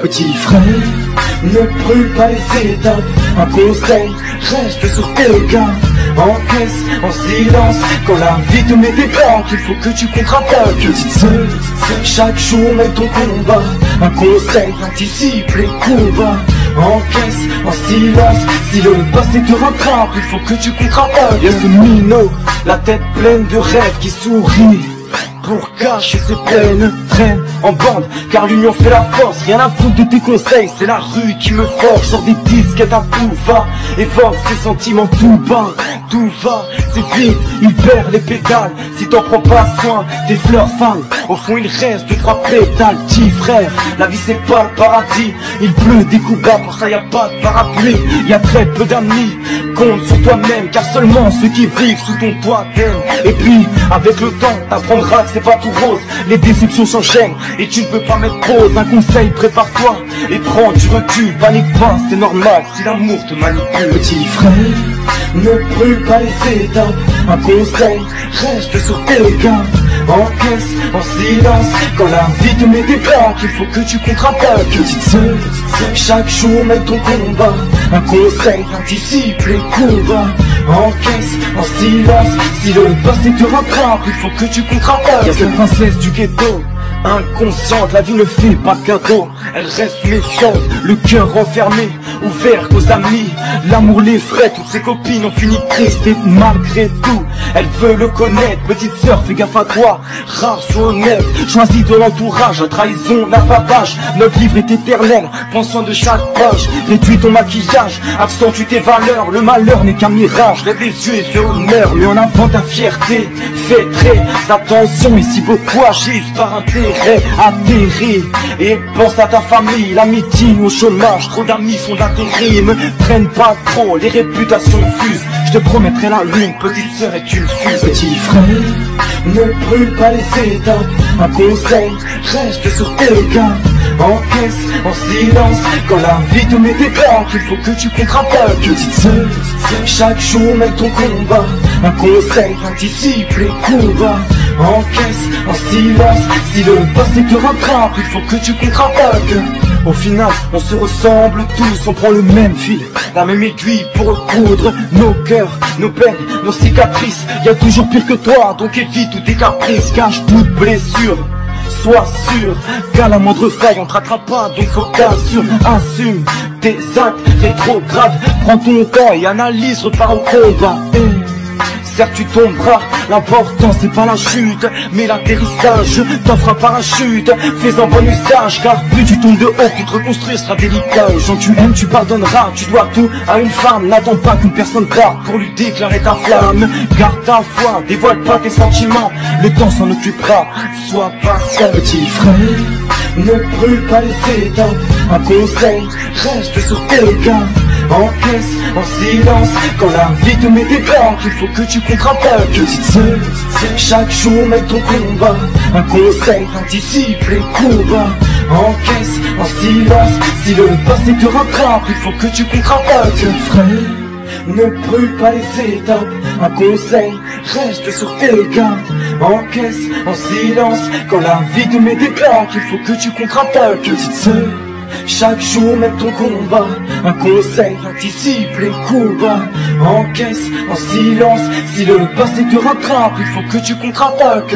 Petit frère, ne brûle pas les étapes. Un conseil, reste sur tes gardes. Encaisse en silence quand la vie te met des claques. Il faut que tu contre-attaques. Petite sœur, chaque jour mène ton combat. Un conseil, anticipe les combats. Encaisse en silence si le passé te rattrape. Il faut que tu contre-attaques. Y'a ce minot, la tête pleine de rêves qui sourit pour cacher ses peines. Traîne en bande car l'union fait la force. Rien à foutre de tes conseils, c'est la rue qui me forge. Sors des disques à tout va, évoque ses sentiments tout bas. Tout va, c'est vite, il perd les pédales. Si t'en prends pas soin, tes fleurs fanent. Au fond il reste 2-3 pétales. Petit frère, la vie c'est pas le paradis. Il pleut des coups bas, pour ça y a pas de parapluie. Y a très peu d'amis, compte sur toi-même. Car seulement ceux qui vivent sous ton toit t'aiment. Et puis, avec le temps, t'apprendras que c'est pas tout rose. Les déceptions s'enchaînent et tu ne peux pas mettre pause. Un conseil, prépare-toi et prends du recul. Panique pas, c'est normal si l'amour te manipule. Petit frère, ne brûle pas les étapes. Un conseil, reste sur tes gardes. Encaisse en silence quand la vie te met des claques. Il faut que tu contre-attaques. Petite sœur, chaque jour mène ton combat. Un conseil, anticipe les combats. Encaisse en silence si le passé te rattrape. Il faut que tu contre-attaques. Y'a cette princesse du ghetto, inconsciente, la vie ne fait pas de cadeau. Elle reste méfiante, le cœur renfermé, ouvert qu'aux amis. L'amour l'effraie, toutes ses copines ont fini tristes. Et malgré tout, elle veut le connaître. Petite sœur, fais gaffe à toi, rare, sois honnête. Choisis ton entourage, la trahison n'a pas d'âge. Notre livre est éternel, prends soin de chaque page. Réduis ton maquillage, accentue tes valeurs. Le malheur n'est qu'un mirage, lève les yeux et fais honneur. Mets en avant ta fierté, fais très attention. Ici beaucoup agissent par intérêt, atterris. Et pense à ta famille, l'amitié au chômage. Trop d'amis font d'intérim, traîne pas trop, les réputations fusent. Je te promettrai la lune, petite sœur est une fuse. Petit frère, ne brûle pas les étapes. Un conseil, reste sur tes gardes. Encaisse en silence quand la vie te met des claques. Il faut que tu contre-attaques. Petite sœur, chaque jour mène ton combat. Un conseil, anticipe les combats. Encaisse en silence si le passé te rattrape. Il faut que tu contre-attaques. Au final, on se ressemble tous, on prend le même fil, la même aiguille pour recoudre nos cœurs, nos peines, nos cicatrices. Y a toujours pire que toi, donc évite tous tes caprices. Cache toute blessure, sois sûr qu'à la moindre faille on te rattrape pas. Donc faut t'assurer, assume tes actes rétrogrades. Prends ton temps et analyse, repars au combat. Certes tu tomberas, l'important c'est pas la chute, mais l'atterrissage. T'offre un parachute, fais-en bon usage. Car plus tu tombes de haut, plus te reconstruire sera délicat. Aux gens que tu aimes tu pardonneras, tu dois tout à une femme. N'attends pas qu'une personne parte pour lui déclarer ta flamme. Garde ta foi, dévoile pas tes sentiments, le temps s'en occupera, sois patient. Petit frère, ne brûle pas les étapes. Un conseil, reste sur tes gardes. Encaisse en silence quand la vie te met des claques. Il faut que tu contre-attaques. Petite sœur, chaque jour mène ton combat. Un conseil, anticipe les combats. Encaisse en silence si le passé te rattrape. Il faut que tu contre-attaques. Frère, ne brûle pas les étapes. Un conseil, reste sur tes gardes. Encaisse en silence quand la vie te met des claques. Il faut que tu contre-attaques. Petite sœur, chaque jour mène ton combat. Un conseil, anticipe les combats. Encaisse en silence si le passé te rattrape. Il faut que tu contre-attaques.